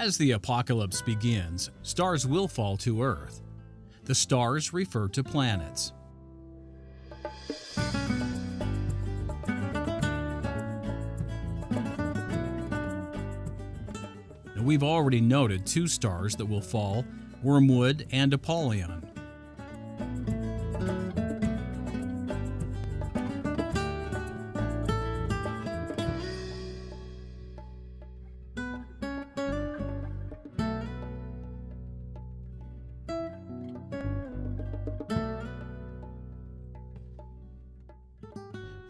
As the apocalypse begins, stars will fall to Earth. The stars refer to planets. Now, we've already noted two stars that will fall, Wormwood and Apollyon.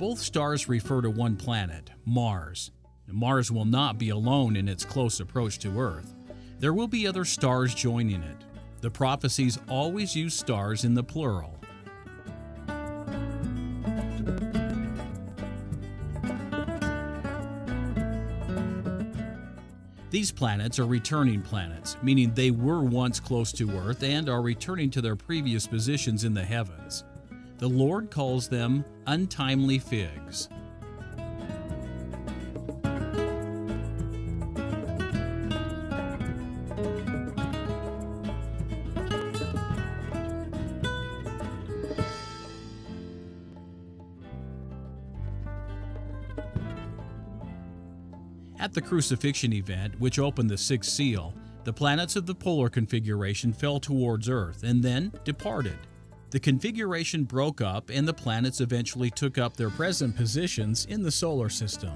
Both stars refer to one planet, Mars. Mars will not be alone in its close approach to Earth. There will be other stars joining it. The prophecies always use stars in the plural. These planets are returning planets, meaning they were once close to Earth and are returning to their previous positions in the heavens. The Lord calls them untimely figs. At the crucifixion event, which opened the sixth seal, the planets of the polar configuration fell towards Earth and then departed. The configuration broke up and the planets eventually took up their present positions in the solar system.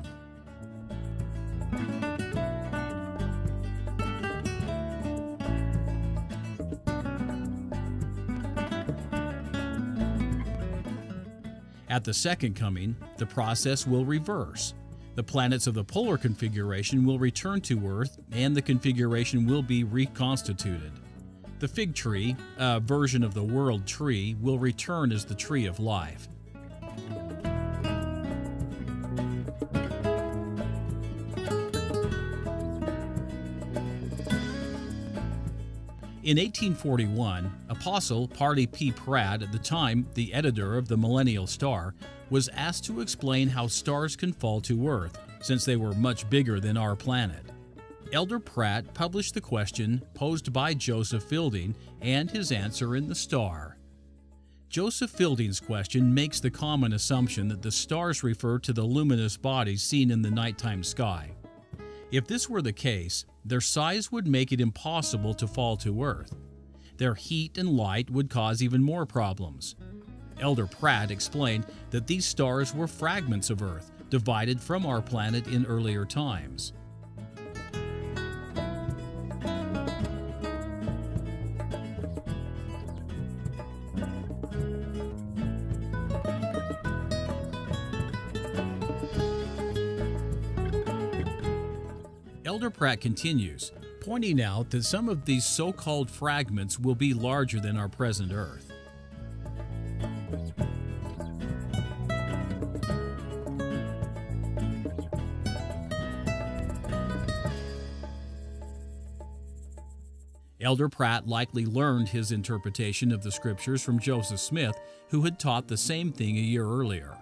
At the second coming, the process will reverse. The planets of the polar configuration will return to Earth and the configuration will be reconstituted. The fig tree, a version of the world tree, will return as the tree of life. In 1841, Apostle Parley P. Pratt, at the time the editor of the Millennial Star, was asked to explain how stars can fall to Earth, since they were much bigger than our planet. Elder Pratt published the question posed by Joseph Fielding and his answer in the Star. Joseph Fielding's question makes the common assumption that the stars refer to the luminous bodies seen in the nighttime sky. If this were the case, their size would make it impossible to fall to Earth. Their heat and light would cause even more problems. Elder Pratt explained that these stars were fragments of Earth, divided from our planet in earlier times. Elder Pratt continues, pointing out that some of these so-called fragments will be larger than our present Earth. Elder Pratt likely learned his interpretation of the scriptures from Joseph Smith, who had taught the same thing a year earlier.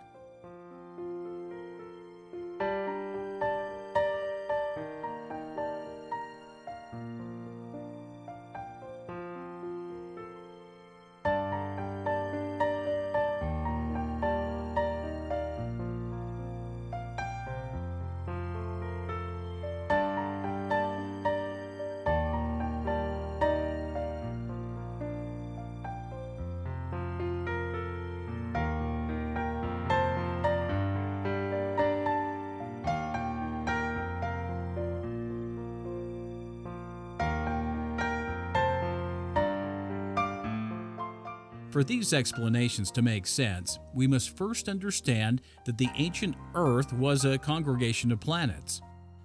For these explanations to make sense, we must first understand that the ancient Earth was a congregation of planets.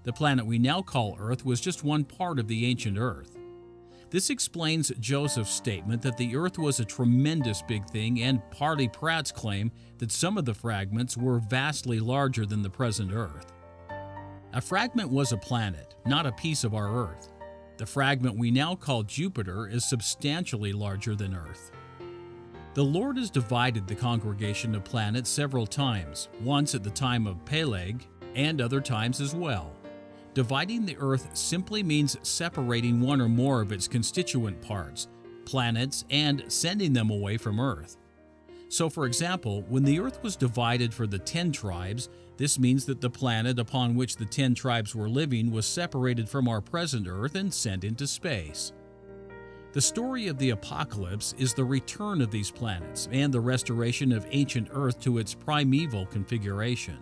The planet we now call Earth was just one part of the ancient Earth. This explains Joseph's statement that the Earth was a tremendous big thing and Parley Pratt's claim that some of the fragments were vastly larger than the present Earth. A fragment was a planet, not a piece of our Earth. The fragment we now call Jupiter is substantially larger than Earth. The Lord has divided the congregation of planets several times, once at the time of Peleg and other times as well. Dividing the Earth simply means separating one or more of its constituent parts, planets, and sending them away from Earth. So, for example, when the Earth was divided for the 10 tribes, this means that the planet upon which the 10 tribes were living was separated from our present Earth and sent into space. The story of the apocalypse is the return of these planets and the restoration of ancient Earth to its primeval configuration.